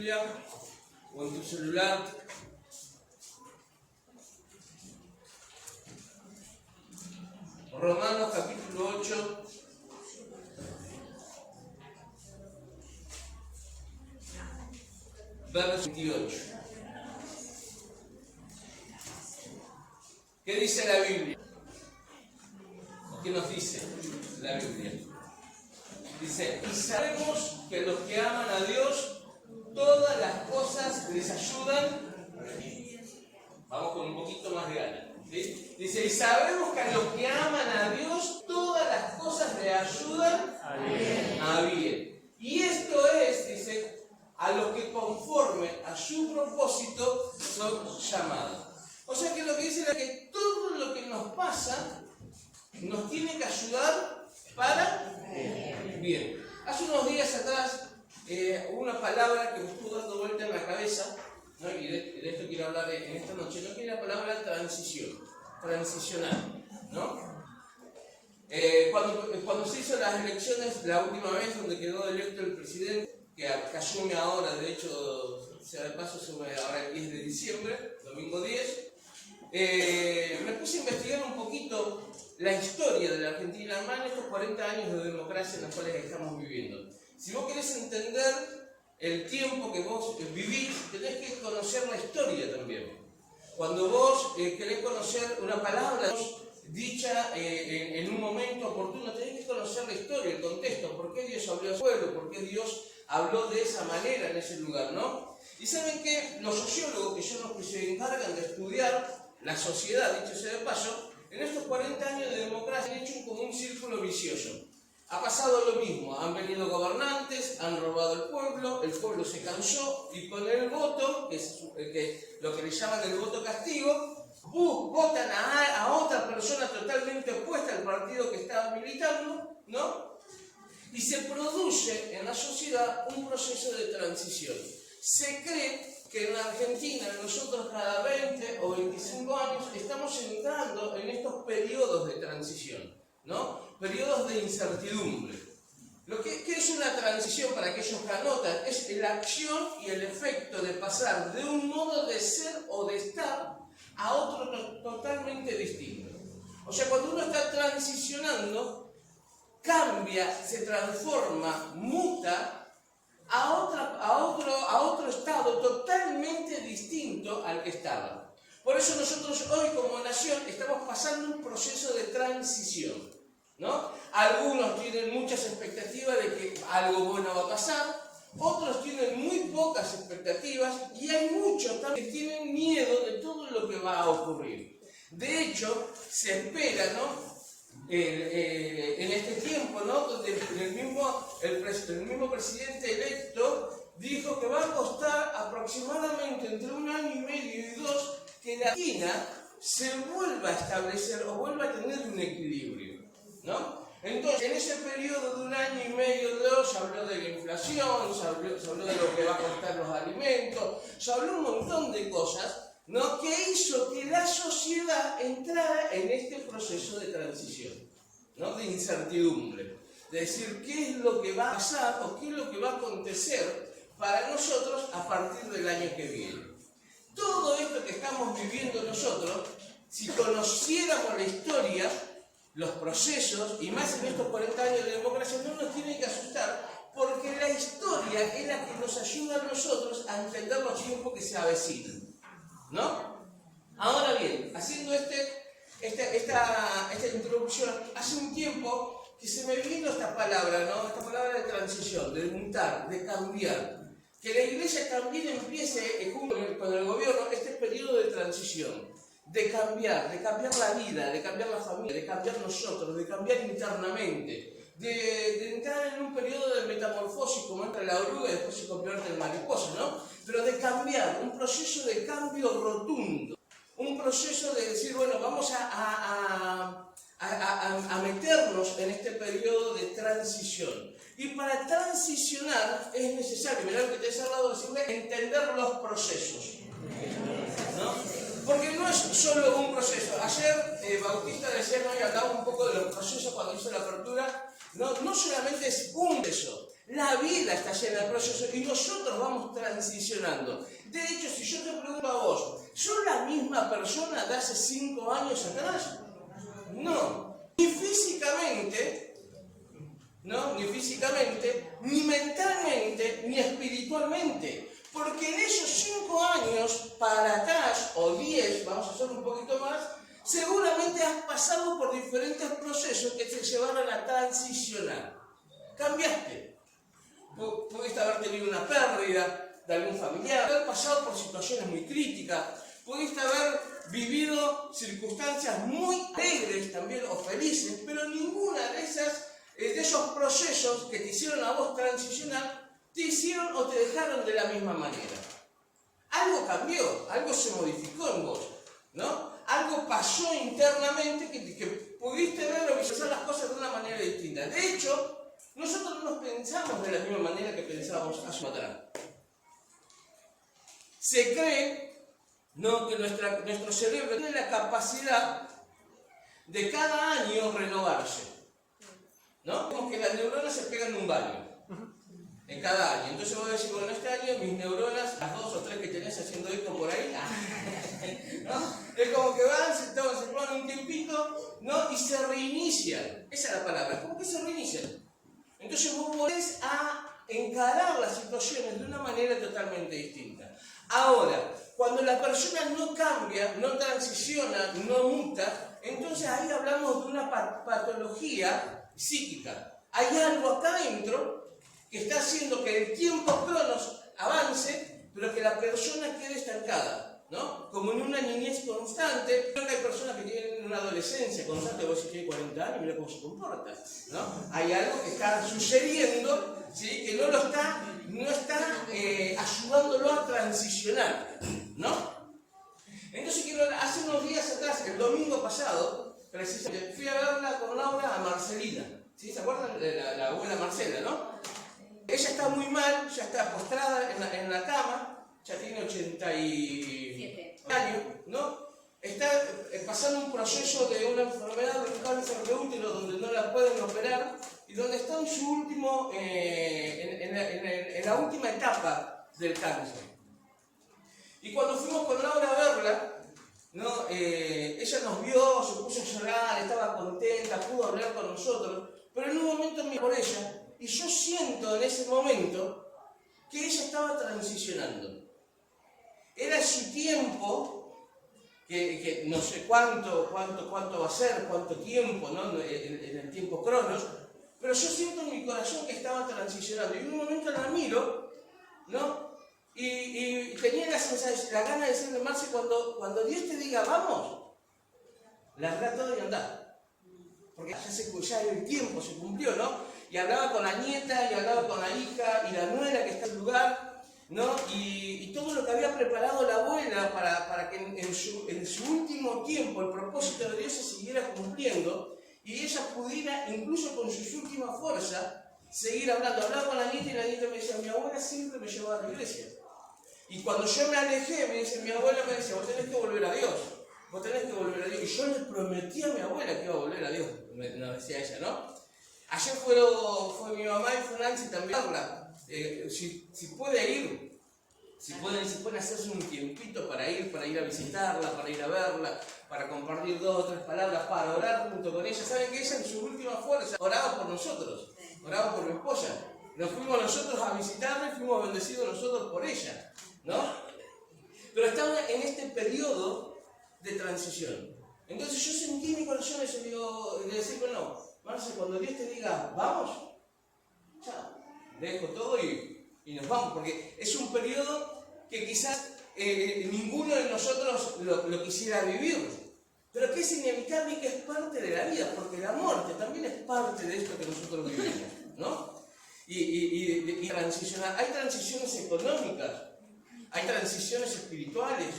Biblia o en tu celular. Romanos capítulo 8. Verso 28. ¿Qué dice la Biblia? ¿Qué nos dice la Biblia? Dice, y sabemos que los que aman a Dios, todas las cosas les ayudan. Vamos con un poquito más de ganas. ¿Sí? Dice, y sabemos que a los que aman a Dios, todas las cosas le ayudan a bien. Y esto es, dice, a los que conforme a su propósito son llamados. O sea que lo que dice es que todo lo que nos pasa nos tiene que ayudar para bien. Hace unos días atrás hubo una palabra que me estuvo dando vuelta en la cabeza, ¿no? Y de esto quiero hablar en esta noche, ¿no? Que es la palabra transición, transicional, ¿no? Cuando se hizo las elecciones la última vez donde quedó electo el presidente, que asume ahora, de hecho, sea de paso, asume ahora el 10 de diciembre, domingo 10, me puse a investigar un poquito la historia de la Argentina, más en estos 40 años de democracia en los cuales estamos viviendo. Si vos querés entender el tiempo que vos vivís, tenés que conocer la historia también. Cuando vos querés conocer una palabra dicha en un momento oportuno, tenés que conocer la historia, el contexto, por qué Dios habló al pueblo, por qué Dios habló de esa manera en ese lugar, ¿no? Y saben que los sociólogos, que son los que se encargan de estudiar la sociedad, dicho sea de paso, en estos 40 años de democracia han hecho como un círculo vicioso. Ha pasado lo mismo, han venido gobernantes, han robado el pueblo se cansó y con el voto, que es lo que le llaman el voto castigo, votan a otra persona totalmente opuesta al partido que estaba militando, ¿no? Y se produce en la sociedad un proceso de transición. Se cree que en la Argentina nosotros cada 20 o 25 años estamos entrando en estos periodos de transición, ¿no? Periodos de incertidumbre. ¿Qué es una transición para aquellos que anotan? Es la acción y el efecto de pasar de un modo de ser o de estar a otro totalmente distinto. O sea, cuando uno está transicionando, cambia, se transforma, muta a otro estado totalmente distinto al que estaba. Por eso nosotros hoy como nación estamos pasando un proceso de transición, ¿no? Algunos tienen muchas expectativas de que algo bueno va a pasar, otros tienen muy pocas expectativas y hay muchos también que tienen miedo de todo lo que va a ocurrir. De hecho, se espera, ¿no? En este tiempo, ¿no? Donde el mismo presidente electo dijo que va a costar aproximadamente entre 1 año y medio y 2 que la Argentina se vuelva a establecer o vuelva a tener un equilibrio, ¿no? Entonces, en ese periodo de 1 año y medio, 2, se habló de la inflación, se habló de lo que va a costar los alimentos, se habló un montón de cosas, ¿no? Que hizo que la sociedad entrara en este proceso de transición, ¿no? De incertidumbre, de decir qué es lo que va a pasar o qué es lo que va a acontecer para nosotros a partir del año que viene. Todo esto que estamos viviendo nosotros, si conociéramos la historia, los procesos, y más en estos 40 años de democracia, no nos tiene que asustar, porque la historia es la que nos ayuda a nosotros a entender los tiempos que se avecinan, ¿no? Ahora bien, haciendo esta introducción, hace un tiempo que se me vino esta palabra, ¿no? Esta palabra de transición, de mutar, de cambiar. Que la iglesia también empiece junto con el gobierno este periodo de transición, de cambiar la vida, de cambiar la familia, de cambiar nosotros, de cambiar internamente, de entrar en un periodo de metamorfosis como entra la oruga y después se convierte en mariposa, ¿no? Pero de cambiar, un proceso de cambio rotundo, un proceso de decir, bueno, vamos a meternos en este periodo de transición. Y para transicionar es necesario, mirá lo que te he hablado de entender los procesos, ¿no? Porque no es solo un proceso. Ayer Bautista decía, ¿no? Y hablaba un poco de los procesos cuando hizo la apertura. No solamente es un proceso, la vida está llena de procesos y nosotros vamos transicionando. De hecho, si yo te pregunto a vos, ¿sos la misma persona de hace 5 años atrás? No. Ni físicamente, ¿no? Ni físicamente, ni mentalmente, ni espiritualmente. Porque en esos 5 años para atrás, o 10, vamos a hacer un poquito más, seguramente has pasado por diferentes procesos que te llevaron a transicionar. Cambiaste. Pudiste haber tenido una pérdida de algún familiar, haber pasado por situaciones muy críticas, pudiste haber vivido circunstancias muy alegres también o felices, pero ninguna de esos procesos que te hicieron a vos transicionar te hicieron o te dejaron de la misma manera. Algo cambió, algo se modificó en vos, ¿no? Algo pasó internamente que pudiste ver o visualizar las cosas de una manera distinta. De hecho, nosotros no pensamos de la misma manera que pensábamos hace atrás. Se cree, ¿no?, que nuestro cerebro tiene la capacidad de cada año renovarse, ¿no? Como que las neuronas se pegan en un baño en cada año. Entonces voy a decir, bueno, este año mis neuronas, las 2 o 3 que tenés haciendo eco por ahí, ¿no? Es como que van, se ponen un tiempito, ¿no? Y se reinician. Esa es la palabra, como que se reinician. Entonces vos volvés a encarar las situaciones de una manera totalmente distinta. Ahora, cuando la persona no cambia, no transiciona, no muta, entonces ahí hablamos de una patología psíquica. Hay algo acá adentro que está haciendo que el tiempo cronos avance, pero que la persona quede estancada, ¿no? Como en una niñez constante. Creo que hay personas que tienen una adolescencia constante, vos si tiene 40 años, mira cómo se comporta, ¿no? Hay algo que está sucediendo, ¿sí?, que no está ayudándolo a transicionar, ¿no? Entonces hace unos días atrás, el domingo pasado, precisamente, fui a verla con Laura a Marcelina, ¿sí? ¿Se acuerdan de la abuela Marcela, no? Ella está muy mal, ya está postrada en la cama, ya tiene 87 años, ¿no? Está pasando un proceso de una enfermedad de un cáncer de útero donde no la pueden operar y donde está en su último, en la última etapa del cáncer. Y cuando fuimos con Laura a verla, ¿no? Ella nos vio, se puso a llorar, estaba contenta, pudo hablar con nosotros, pero en un momento me por ella. Y yo siento en ese momento que ella estaba transicionando. Era su tiempo, que no sé cuánto va a ser, cuánto tiempo, ¿no?, en el tiempo cronos, pero yo siento en mi corazón que estaba transicionando. Y en un momento la miro, ¿no? Y tenía la gana de decirle, Marce, cuando Dios te diga vamos, larga todo y andá. Porque ya el tiempo se cumplió, ¿no? Y hablaba con la nieta, y hablaba con la hija, y la nuera que está en el lugar, ¿no? Y todo lo que había preparado la abuela para que en su último tiempo el propósito de Dios se siguiera cumpliendo, y ella pudiera, incluso con sus últimas fuerzas, seguir hablando. Hablaba con la nieta y la nieta me decía, mi abuela siempre me llevaba a la iglesia. Y cuando yo me alejé, mi abuela me decía, vos tenés que volver a Dios. Vos tenés que volver a Dios. Y yo le prometí a mi abuela que iba a volver a Dios, nos decía ella, ¿no? Ayer fue mi mamá y fue Nancy también. Si puede ir, si pueden hacerse un tiempito para ir a visitarla, para ir a verla, para compartir 2 o 3 palabras, para orar junto con ella. Saben que ella en su última fuerza oraba por nosotros, oraba por mi esposa. Nos fuimos nosotros a visitarla y fuimos bendecidos nosotros por ella, ¿no? Pero estaba en este periodo de transición. Entonces yo sentí en mi corazón eso, de decir, bueno, Marce, cuando Dios te diga, vamos, chao, dejo todo y nos vamos, porque es un periodo que quizás ninguno de nosotros lo quisiera vivir, pero que es inevitable y que es parte de la vida, porque la muerte también es parte de esto que nosotros vivimos, ¿no? Y transicionar. Hay transiciones económicas, hay transiciones espirituales,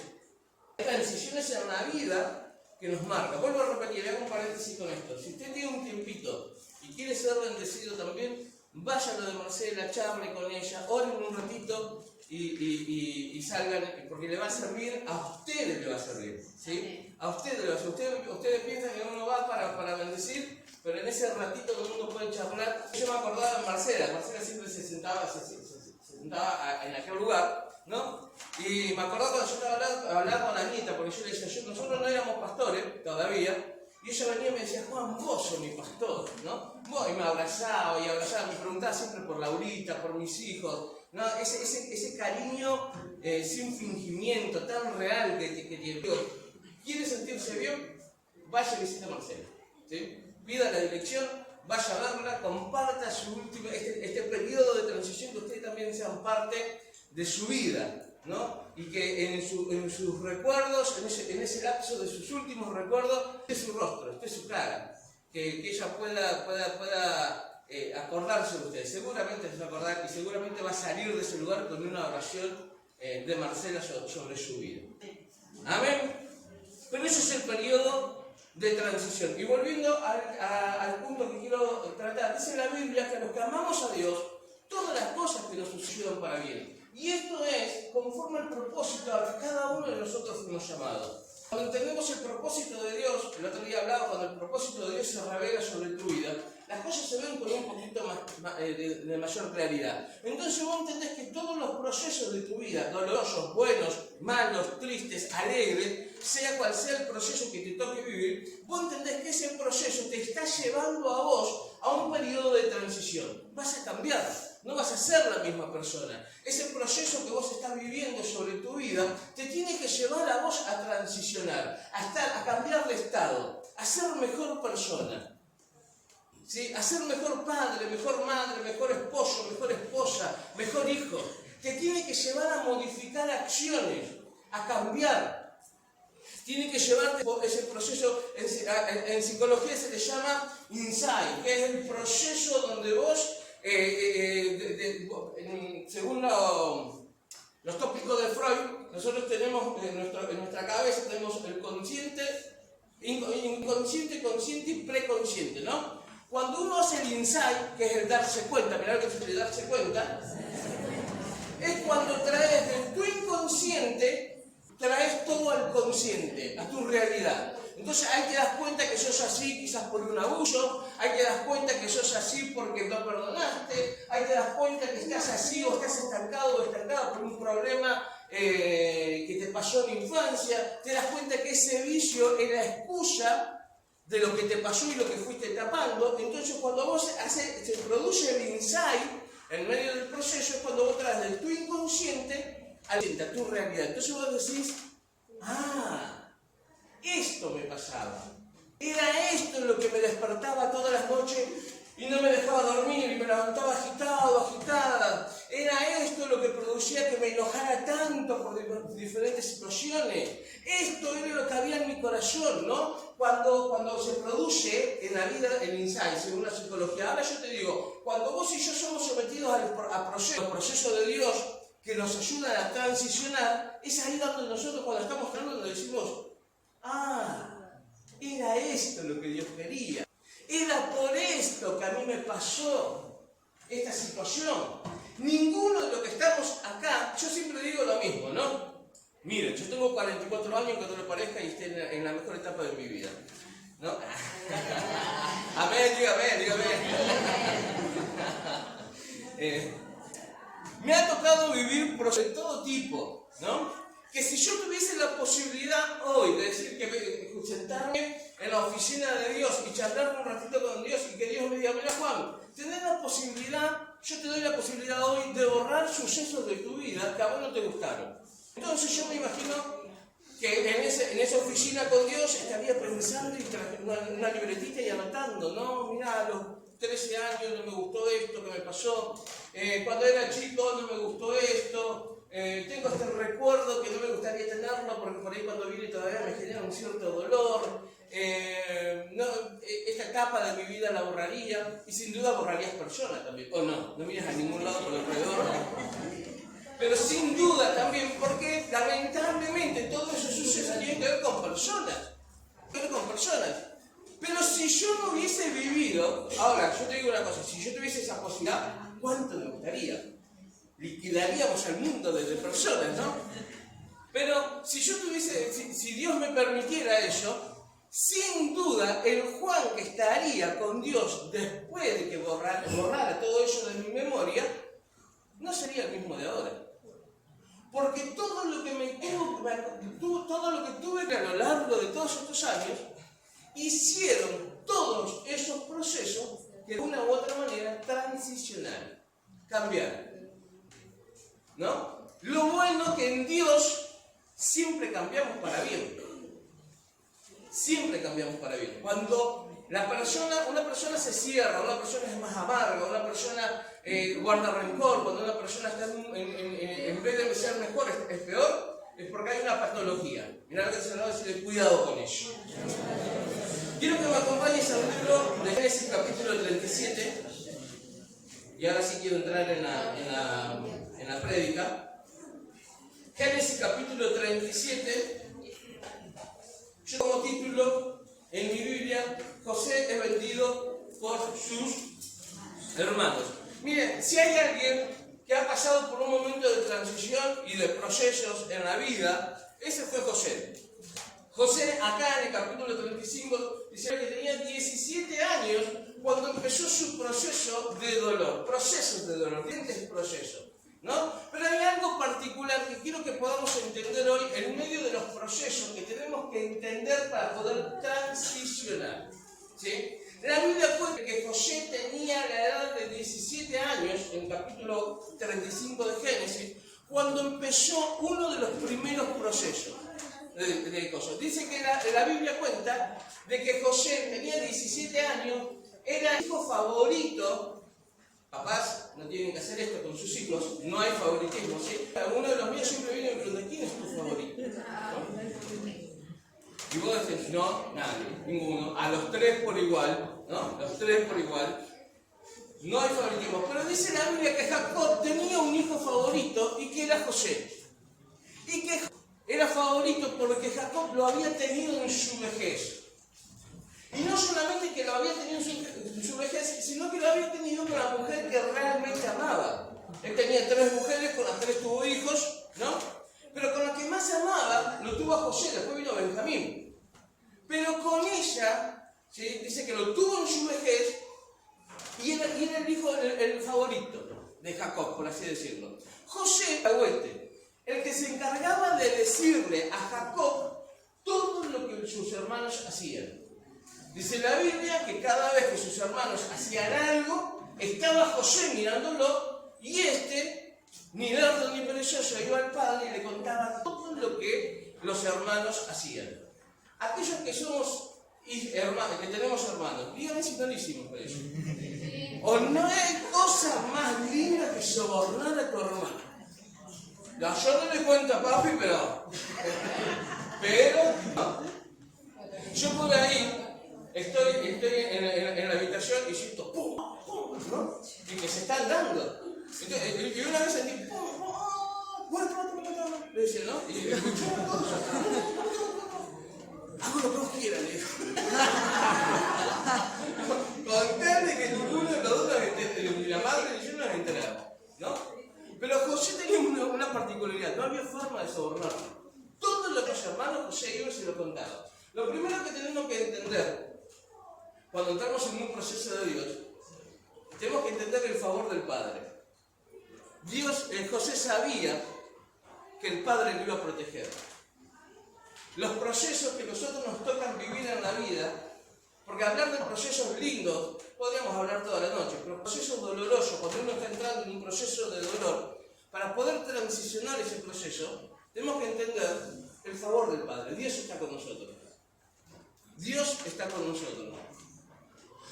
hay transiciones en la vida que nos marca. Vuelvo a repetir, hago un paréntesis con esto. Si usted tiene un tiempito y quiere ser bendecido también, vaya a lo de Marcela, charle con ella, oren un ratito y salgan, porque le va a servir, a ustedes le va a servir, ¿sí? A ustedes le va a servir. Ustedes piensan que uno va para bendecir, pero en ese ratito que uno puede charlar. Yo me acordaba de Marcela siempre se sentaba en aquel lugar, Y me acordaba cuando yo estaba hablando con Anita, porque yo le decía, nosotros no éramos pastores todavía, y ella venía y me decía, Juan, vos sos mi pastor, ¿no? Vos, y me abrazaba, me preguntaba siempre por Laurita, por mis hijos, ¿no? Ese cariño sin fingimiento, tan real que tiene. ¿Quiere sentirse bien? Vaya y visite a Marcela, ¿sí? Pida la dirección, vaya a verla, comparta su último, este periodo de transición, que ustedes también sean parte de su vida, ¿no? Y que en sus recuerdos, en ese lapso de sus últimos recuerdos, esté su rostro, esté su cara, que ella pueda acordarse de ustedes. Seguramente se va a acordar y seguramente va a salir de ese lugar con una oración de Marcela sobre su vida. Amén. Pero ese es el periodo de transición. Y volviendo al punto que quiero tratar, dice la Biblia que a los que amamos a Dios, todas las cosas que nos sucedan para bien. Y esto es conforme al propósito a que cada uno de nosotros fuimos llamados. Cuando entendemos el propósito de Dios, el otro día hablaba, cuando el propósito de Dios se revela sobre tu vida, las cosas se ven con un poquito de mayor claridad. Entonces vos entendés que todos los procesos de tu vida, dolorosos, buenos, malos, tristes, alegres, sea cual sea el proceso que te toque vivir, vos entendés que ese proceso te está llevando a vos a un periodo de transición. Vas a cambiar. No vas a ser la misma persona. Ese proceso que vos estás viviendo sobre tu vida te tiene que llevar a vos a transicionar, a cambiar de estado, a ser mejor persona, ¿sí? A ser mejor padre, mejor madre, mejor esposo, mejor esposa, mejor hijo. Te tiene que llevar a modificar acciones, a cambiar. Tiene que llevarte ese proceso, en psicología se le llama insight, que es el proceso donde vos según los tópicos de Freud, nosotros tenemos en nuestra cabeza tenemos el consciente, inconsciente, consciente y preconsciente, ¿no? Cuando uno hace el insight, que es el darse cuenta, mirá lo que es el darse cuenta, es cuando traes de tu inconsciente, traes todo al consciente, a tu realidad. Entonces ahí te das cuenta que sos así quizás por un abuso, ahí te das cuenta que sos así porque no perdonaste, ahí te das cuenta que estás así o estás estancado o estancada por un problema que te pasó en la infancia, te das cuenta que ese vicio es la excusa de lo que te pasó y lo que fuiste tapando. Entonces cuando vos se produce el insight en medio del proceso, es cuando vos traes de tu inconsciente a tu realidad. Entonces vos decís, esto me pasaba. Era esto lo que me despertaba todas las noches y no me dejaba dormir y me levantaba agitado, agitada. Era esto lo que producía que me enojara tanto por diferentes situaciones. Esto era lo que había en mi corazón, ¿no? Cuando se produce en la vida el insight, según la psicología. Ahora yo te digo, cuando vos y yo somos sometidos al proceso de Dios que nos ayuda a transicionar, es ahí donde nosotros cuando estamos hablando decimos, era esto lo que Dios quería. Era por esto que a mí me pasó esta situación. Ninguno de los que estamos acá, yo siempre digo lo mismo, ¿no? Miren, yo tengo 44 años cuando me parezca y esté en la mejor etapa de mi vida, ¿no? Amén, dígame. Me ha tocado vivir procesos de todo tipo, ¿no? Que si yo tuviese la posibilidad hoy de decir que sentarme en la oficina de Dios y charlar un ratito con Dios y que Dios me diga, mira Juan, tenés la posibilidad, yo te doy la posibilidad hoy de borrar sucesos de tu vida que a vos no te gustaron. Entonces yo me imagino que en esa oficina con Dios estaría pensando y una libretita y anotando, ¿no? Mira, a los 13 años no me gustó esto que me pasó, cuando era chico no me gustó esto. Tengo este recuerdo que no me gustaría tenerlo porque por ahí cuando viene todavía me genera un cierto dolor. Esta etapa de mi vida la borraría y sin duda borrarías personas también. O no miras a ningún lado por alrededor. Pero sin duda también porque lamentablemente todo eso suceso tiene que ver con personas. Pero si yo no hubiese vivido, ahora yo te digo una cosa, si yo tuviese esa posibilidad, ¿cuánto me gustaría? Liquidaríamos al mundo de personas, ¿no? Pero si yo tuviese, si Dios me permitiera eso, sin duda el Juan que estaría con Dios después de que borrara todo eso de mi memoria, no sería el mismo de ahora. Porque todo lo que todo lo que tuve que a lo largo de todos estos años, hicieron todos esos procesos que de una u otra manera transicionaron, cambiaron, ¿no? Lo bueno que en Dios siempre cambiamos para bien. Siempre cambiamos para bien. Cuando una persona se cierra, una persona es más amarga, una persona guarda rencor, cuando una persona está en vez de ser mejor es peor, es porque hay una patología. Mirá lo que se nos va a decir, cuidado con ello. Quiero que me acompañes al libro de Génesis capítulo 37, y ahora sí quiero entrar en la prédica. Génesis capítulo 37, yo como título en mi Biblia, José es vendido por sus hermanos. Miren, si hay alguien que ha pasado por un momento de transición y de procesos en la vida, ese fue José. José, acá en el capítulo 35, dice que tenía 17 años cuando empezó su proceso de dolor. Procesos de dolor, diferentes procesos, ¿no? Pero hay algo particular que quiero que podamos entender hoy en medio de los procesos que tenemos que entender para poder transicionar, ¿sí? La Biblia cuenta que José tenía la edad de 17 años, en el capítulo 35 de Génesis, cuando empezó uno de los primeros procesos de cosas. Dice que la Biblia cuenta de que José tenía 17 años, era el hijo favorito. Papás no tienen que hacer esto con sus hijos, no hay favoritismo, ¿sí? Uno de los míos siempre viene y me pregunta, ¿quién es tu favorito? ¿No? Y vos decís, no, nadie, ninguno, a los tres por igual, ¿no? Los tres por igual, no hay favoritismo. Pero dice la Biblia que Jacob tenía un hijo favorito y que era José. Y que era favorito porque Jacob lo había tenido en su vejez. Y no solamente que lo había tenido en su vejez, sino que lo había tenido con la mujer que realmente amaba. Él tenía 3 mujeres, con las 3 tuvo hijos, ¿no? Pero con la que más amaba, lo tuvo a José, después vino Benjamín. Pero con ella, ¿sí? Dice que lo tuvo en su vejez, y era el hijo, el favorito de Jacob, por así decirlo. José, el que se encargaba de decirle a Jacob todo lo que sus hermanos hacían. Dice la Biblia que cada vez que sus hermanos hacían algo, estaba José mirándolo, y ni lerdo ni perezoso, iba al padre y le contaba todo lo que los hermanos hacían. Aquellos que somos hermanos, que tenemos hermanos, díganme si no lo hicimos por eso. O no hay cosa más linda que sobornar a tu hermano. Yo no le cuento a papi, pero no. Yo por ahí estoy en la habitación y siento ¡pum! ¡Pum! ¿No? Y que se están dando. Entonces, y una vez sentí ¡pum! Le dice, ¿no? Y escuchó todo eso. Hago lo que vos quieras, le dijo. Contarle que ninguno de los dos, ni la madre ni yo, nos enteramos, ¿no? Pero José tenía una particularidad, no había forma de sobornarlo. Todos los hermanos José iba y se lo contaba. Lo primero que tenemos que entender, cuando entramos en un proceso de Dios, tenemos que entender el favor del Padre. José sabía que el Padre lo iba a proteger. Los procesos que nosotros nos tocan vivir en la vida, porque hablar de procesos lindos, podríamos hablar toda la noche, pero procesos dolorosos, cuando uno está entrando en un proceso de dolor, para poder transicionar ese proceso, tenemos que entender el favor del Padre. Dios está con nosotros. Dios está con nosotros.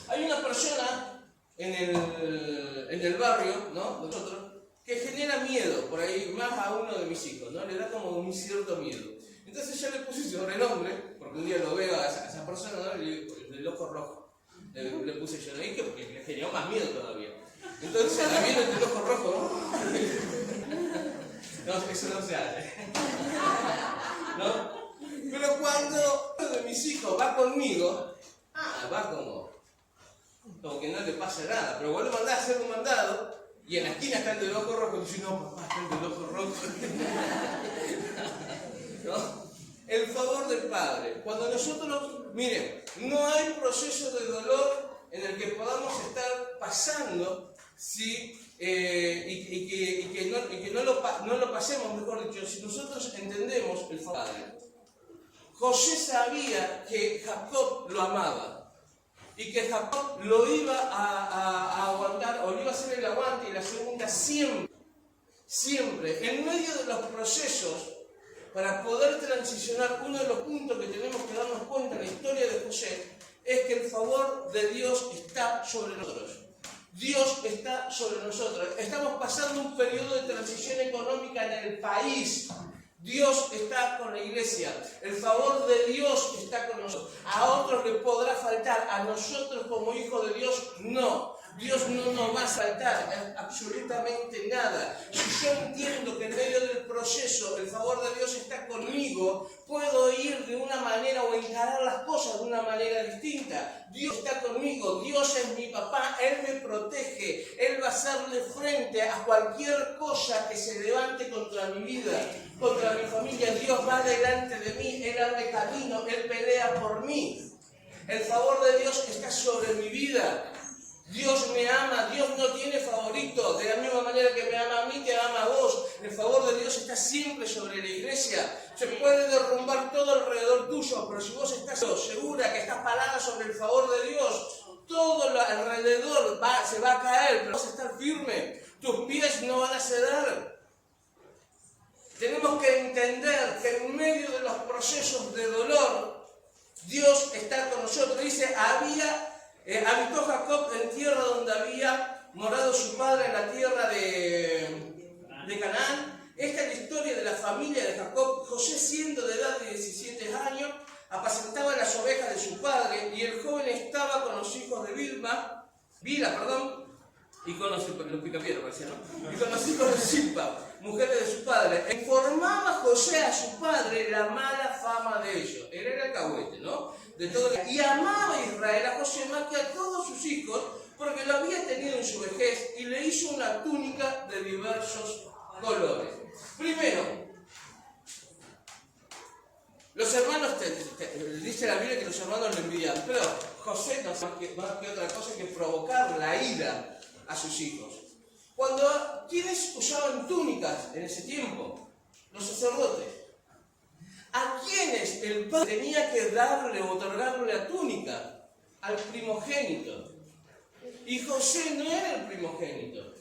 Hay una persona en el barrio, ¿no? Nosotros, que genera miedo, por ahí, más a uno de mis hijos, ¿no? Le da como un cierto miedo. Entonces yo le puse sobrenombre, porque un día lo veo a esa persona, ¿no? El ojo rojo. Le puse yo, ¿no? Porque le generó más miedo todavía. Entonces, a mí el ojo rojo, no, eso no se hace. ¿No? Pero cuando uno de mis hijos va conmigo, va como que no le pasa nada. Pero vos le mandás a hacer un mandado, y en la esquina está el del ojo rojo, y dice, no, papá, está el del ojo rojo. ¿No? El favor del Padre. Cuando nosotros, miren, no hay proceso de dolor en el que podamos estar pasando si y que no lo pasemos, mejor dicho, si nosotros entendemos el Padre. José sabía que Jacob lo amaba y que Jacob lo iba a aguantar, o le iba a hacer el aguante y la segunda siempre, en medio de los procesos, para poder transicionar. Uno de los puntos que tenemos que darnos cuenta en la historia de José es que el favor de Dios está sobre nosotros. Dios está sobre nosotros. Estamos pasando un periodo de transición económica en el país. Dios está con la iglesia. El favor de Dios está con nosotros. A otros les podrá faltar. A nosotros como hijos de Dios, no. Dios no nos va a faltar absolutamente nada. Si yo entiendo que en medio del proceso el favor de Dios está conmigo, puedo ir de una manera o encarar las cosas de una manera distinta. Dios está conmigo, Dios es mi papá, Él me protege, Él va a hacerle frente a cualquier cosa que se levante contra mi vida, contra mi familia. Dios va delante de mí, Él abre camino, Él pelea por mí. El favor de Dios está sobre mi vida. Dios me ama, Dios no tiene favorito, de la misma manera que me ama a mí, te ama a vos. El favor de Dios está siempre sobre la iglesia. Se puede derrumbar todo alrededor tuyo, pero si vos estás segura que estás parada sobre el favor de Dios, todo lo alrededor se va a caer, pero vas a estar firme, tus pies no van a ceder. Tenemos que entender que en medio de los procesos de dolor, Dios está con nosotros. Dice, habitó Jacob en tierra donde había morado su padre, en la tierra de Canaán. Esta es la historia de la familia de Jacob. José, siendo de edad de 17 años, apacentaba las ovejas de su padre, y el joven estaba con los hijos de Bila, y con los hijos de Silpa, mujeres de su padre. Informaba José a su padre la mala fama de ellos. Él era el cahuete, ¿no? Y amaba a Israel a José más que a todos sus hijos, porque lo había tenido en su vejez, y le hizo una túnica de diversos colores. Primero, los hermanos, dice la Biblia que los hermanos lo envidiaban, pero José no hace más que otra cosa que provocar la ira a sus hijos. ¿Quiénes usaban túnicas en ese tiempo? Los sacerdotes. ¿A quiénes el padre tenía que darle o otorgarle la túnica? Al primogénito. Y José no era el primogénito.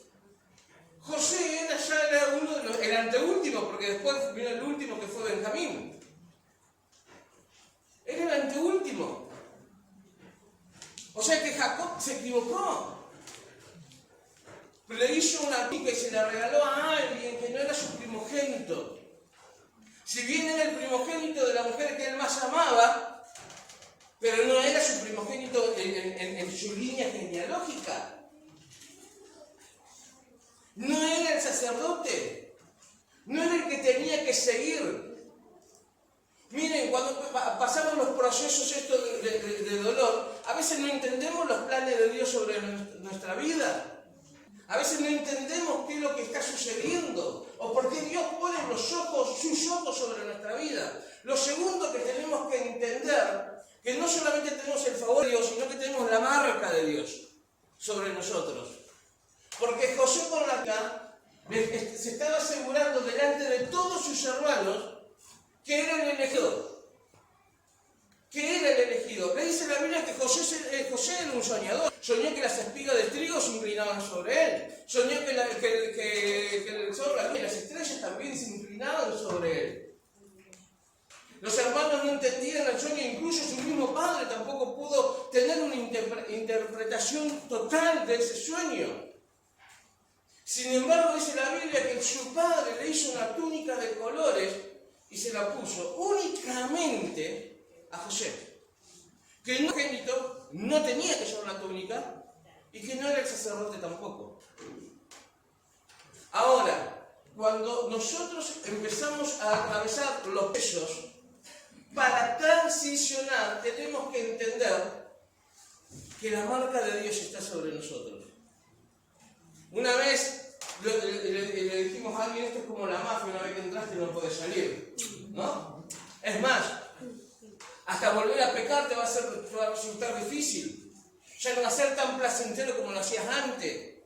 José era uno de el anteúltimo, porque después vino el último, que fue Benjamín. Era el anteúltimo. O sea que Jacob se equivocó. Le hizo una túnica y se la regaló a alguien que no era su primogénito. Si bien era el primogénito de la mujer que él más amaba, pero no era su primogénito en su línea genealógica. No era el sacerdote, no era el que tenía que seguir. Miren, cuando pasamos los procesos estos de dolor, a veces no entendemos los planes de Dios sobre nuestra vida. A veces no entendemos qué es lo que está sucediendo o por qué Dios pone sus ojos sobre nuestra vida. Lo segundo que tenemos que entender, que no solamente tenemos el favor de Dios, sino que tenemos la marca de Dios sobre nosotros. Porque José con la cara se estaba asegurando delante de todos sus hermanos que era el elegido. Le dice la Biblia que José era un soñador. Soñó que las espigas de trigo se inclinaban sobre él. Soñó que el sol y las estrellas también se inclinaban sobre él. Los hermanos no entendían el sueño, incluso su mismo padre tampoco pudo tener una interpretación total de ese sueño. Sin embargo, dice la Biblia que su padre le hizo una túnica de colores y se la puso únicamente a José, que no tenía que llevar una túnica y que no era el sacerdote tampoco. Ahora, cuando nosotros empezamos a atravesar los procesos, para transicionar tenemos que entender que la marca de Dios está sobre nosotros. Una vez le dijimos a alguien, esto es como la mafia, una vez que entraste no puedes salir, ¿no? Es más, hasta volver a pecar te va a resultar difícil. Ya no va a ser tan placentero como lo hacías antes.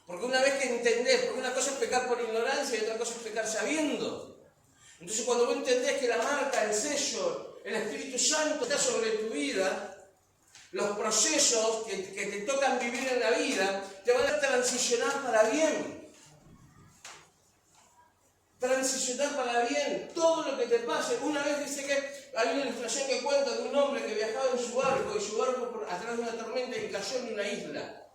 Porque una vez que entendés, porque una cosa es pecar por ignorancia y otra cosa es pecar sabiendo. Entonces cuando vos entendés que la marca, el sello, el Espíritu Santo está sobre tu vida, los procesos que te tocan vivir en la vida te van a transicionar para bien. Transicionar para bien todo lo que te pase. Una vez dice que hay una ilustración que cuenta de un hombre que viajaba en su barco y su barco atrás de una tormenta y cayó en una isla.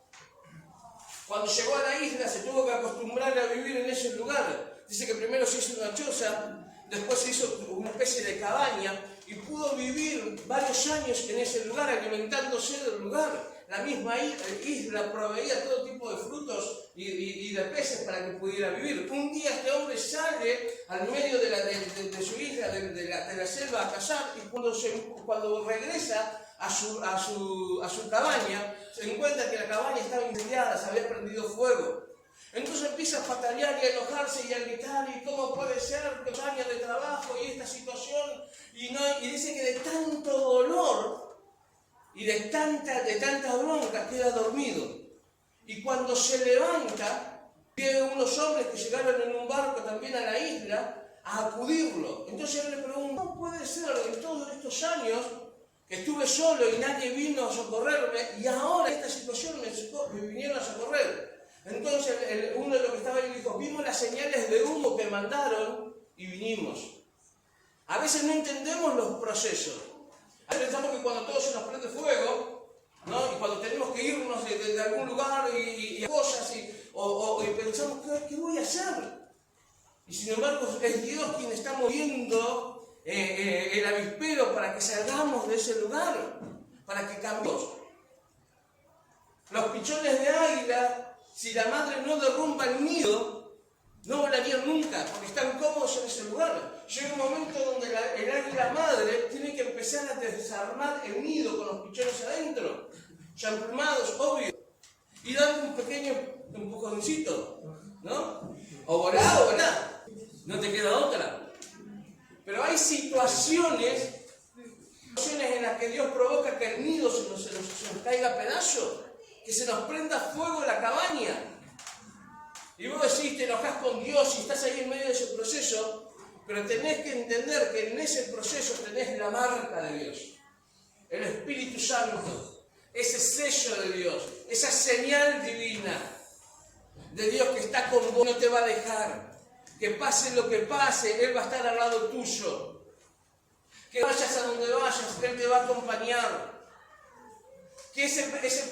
Cuando llegó a la isla se tuvo que acostumbrar a vivir en ese lugar. Dice que primero se hizo una choza, después se hizo una especie de cabaña y pudo vivir varios años en ese lugar alimentándose del lugar. La misma isla proveía todo tipo de frutos y de peces para que pudiera vivir. Un día este hombre sale al medio de su isla, de la selva a cazar, y cuando regresa a su cabaña, se encuentra que la cabaña estaba incendiada, se había prendido fuego. Entonces empieza a patalear y a enojarse y a gritar, ¿y cómo puede ser que 8 años de trabajo y esta situación? Y dice que de tanto dolor y de tanta bronca queda dormido. Y cuando se levanta, ve unos hombres que llegaron en un barco también a la isla a acudirlo. Entonces él le pregunta, ¿cómo puede ser en todos estos años que estuve solo y nadie vino a socorrerme y ahora esta situación me vinieron a socorrer? Entonces uno de los que estaba ahí dijo, vimos las señales de humo que mandaron y vinimos. A veces no entendemos los procesos. A veces pensamos que cuando todo se nos prende fuego, ¿no? Y cuando tenemos que irnos de algún lugar y cosas, y pensamos, ¿qué voy a hacer? Y sin embargo es Dios quien está moviendo el avispero para que salgamos de ese lugar, para que cambiemos. Los pichones de águila, si la madre no derrumba el nido, no volarían nunca, porque están cómodos en ese lugar. Llega un momento donde el águila madre tiene que empezar a desarmar el nido con los pichones adentro, ya emplumados, obvio, y darle un pequeño empujoncito, ¿no? O volá, no te queda otra. Pero hay situaciones en las que Dios provoca que el nido se nos caiga a pedazos, que se nos prenda fuego la cabaña. Y vos decís, te enojás con Dios y estás ahí en medio de ese proceso, pero tenés que entender que en ese proceso tenés la marca de Dios, el Espíritu Santo, ese sello de Dios, esa señal divina de Dios que está con vos, no te va a dejar. Que pase lo que pase, Él va a estar al lado tuyo. Que vayas a donde vayas, Él te va a acompañar. Que ese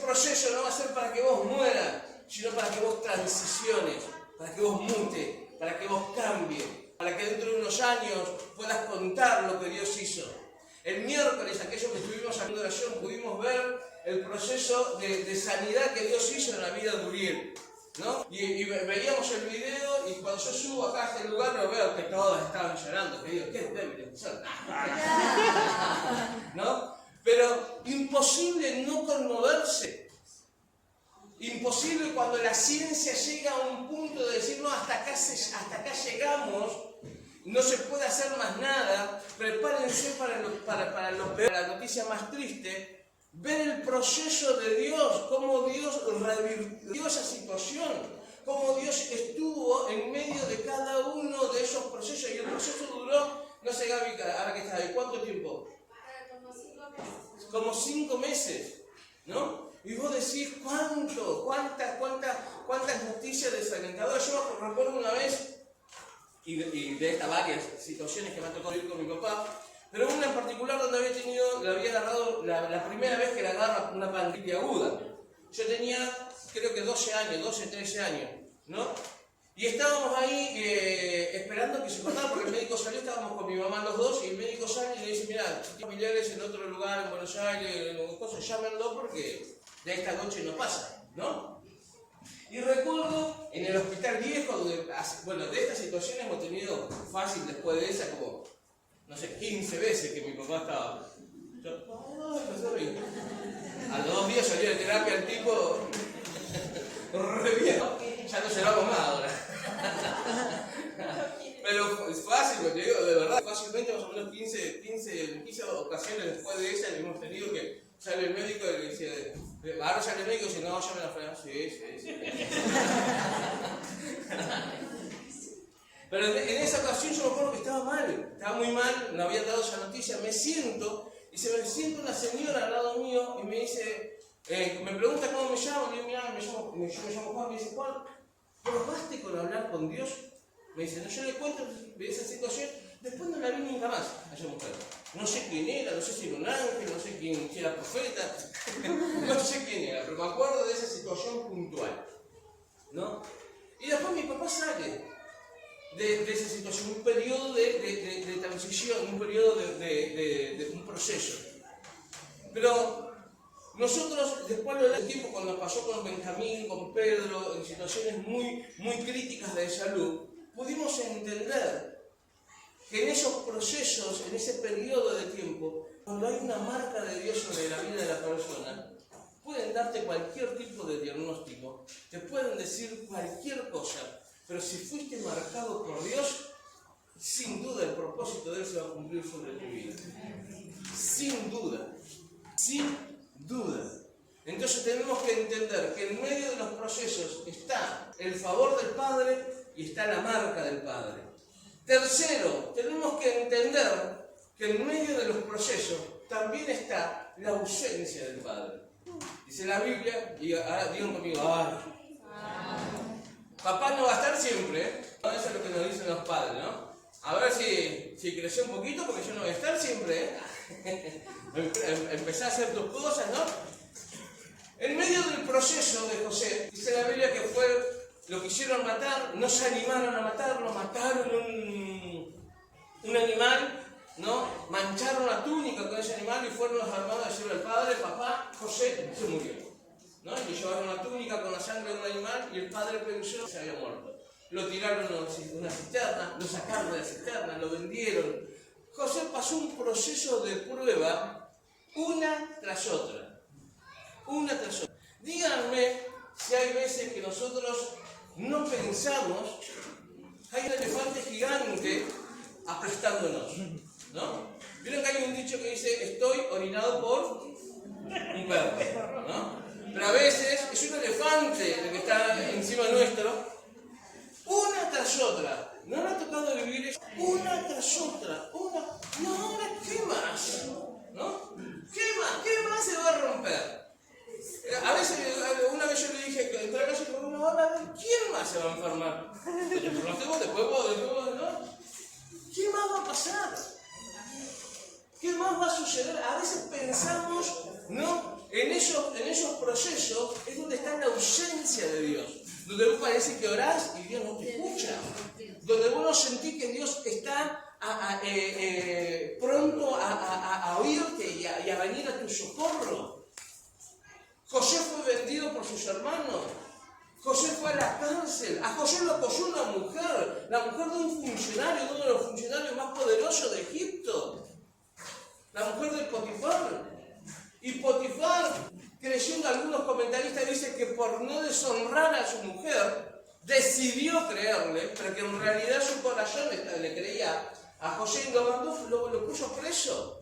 proceso no va a ser para que vos mueras, sino para que vos transiciones, para que vos mutes, para que vos cambies, para que dentro de unos años puedas contar lo que Dios hizo. El miércoles, aquellos que estuvimos en oración, pudimos ver el proceso de sanidad que Dios hizo en la vida de Uriel, ¿no? Y veíamos el video y cuando yo subo acá a este lugar lo veo que todos estaban llorando, que digo, qué débiles son, ¿no? Pero imposible no conmoverse. Imposible cuando la ciencia llega a un punto de decir, no, hasta acá llegamos, no se puede hacer más nada, prepárense para lo peor, la noticia más triste, ver el proceso de Dios, cómo Dios revirtió esa situación, cómo Dios estuvo en medio de cada uno de esos procesos, y el proceso duró, no sé Gaby, ahora que está ahí, ¿cuánto tiempo? Como 5 meses. Como 5 meses, ¿no? Y vos decís, ¿cuántas noticias desalentadoras? Yo recuerdo una vez, y de estas varias situaciones que me ha tocado ir con mi papá, pero una en particular donde había agarrado la primera vez que le agarra una pancreatitis aguda. Yo tenía, creo que 12, 13 años, ¿no? Y estábamos ahí esperando que se cortara porque el médico salió, estábamos con mi mamá los dos, y el médico sale y le dice, mirá, si tienes familiares en otro lugar, en Buenos Aires, en cosas, llámenlo porque de esta noche no pasa, ¿no? Y recuerdo en el hospital viejo, donde, bueno, de esta situación hemos tenido fácil después de esa como, no sé, 15 veces que mi papá estaba. A los 2 días salió de terapia el tipo, re bien. Ya no lloramos más ahora. Pero es fácil, te digo, de verdad, fácilmente más o menos 15 ocasiones después de esa hemos tenido que Sale el médico y le dice, ahora sale el médico y dice, no, ya me la frenan. Sí. Pero en esa ocasión yo me acuerdo que estaba muy mal, me habían dado esa noticia, me siento una señora al lado mío y me dice, me pregunta cómo me llamo, le digo, mira, yo me llamo Juan, me dice, Juan, ¿probaste con hablar con Dios? Me dice, no, yo le cuento de esa situación, después no la vi nunca más a esa mujer. No sé quién era, no sé si era un ángel, no sé si era profeta, no sé quién era, pero me acuerdo de esa situación puntual, ¿no? Y después mi papá sale de esa situación, un periodo de transición, un periodo de un proceso. Pero nosotros, después del tiempo, cuando pasó con Benjamín, con Pedro, en situaciones muy críticas de salud, pudimos entender que en esos procesos, en ese periodo de tiempo, cuando hay una marca de Dios sobre la vida de la persona, pueden darte cualquier tipo de diagnóstico, te pueden decir cualquier cosa, pero si fuiste marcado por Dios, sin duda el propósito de Él se va a cumplir sobre tu vida. Sin duda. Entonces tenemos que entender que en medio de los procesos está el favor del Padre y está la marca del Padre. Tercero, tenemos que entender que en medio de los procesos también está la ausencia del Padre. Dice la Biblia, y ahora digan conmigo, papá no va a estar siempre, ¿eh? Eso es lo que nos dicen los padres, ¿no? A ver si creció un poquito, porque yo no voy a estar siempre, ¿eh? Empezá a hacer tus cosas, ¿no? En medio del proceso de José, dice la Biblia que lo quisieron matar, no se animaron a matarlo, mataron un animal, ¿no? Mancharon la túnica con ese animal y fueron los armados a decirle al padre, papá, José se murió, ¿no? Y llevaron la túnica con la sangre de un animal y el padre pensó que se había muerto. Lo tiraron a una cisterna, lo sacaron de la cisterna, lo vendieron. José pasó un proceso de prueba una tras otra. Díganme si hay veces que nosotros no pensamos, hay un elefante gigante aplastándonos, ¿no? Vieron que hay un dicho que dice, estoy orinado por un perro, ¿no? Pero a veces es un elefante el que está encima nuestro, una tras otra. ¿No le ha tocado vivir eso? Una tras otra, no, ahora, ¿qué más? ¿No? ¿Qué más se va a romper? A veces, una vez yo le dije que entré a casa y me ahora, ¿quién más se va a enfermar? Después vos, ¿no? ¿Qué más va a pasar? ¿Qué más va a suceder? A veces pensamos, ¿no? En esos procesos es donde está la ausencia de Dios. Donde vos parece que orás y Dios no te escucha. Donde vos no sentís que Dios está pronto a oírte y a venir a tu socorro. José fue vendido por sus hermanos. José fue a la cárcel. A José lo acosó una mujer, la mujer de un funcionario, uno de los funcionarios más poderosos de Egipto. La mujer de Potifar. Y Potifar, creyendo algunos comentaristas, dice que por no deshonrar a su mujer, decidió creerle, pero que en realidad su corazón le creía a José y lo mandó, lo puso preso.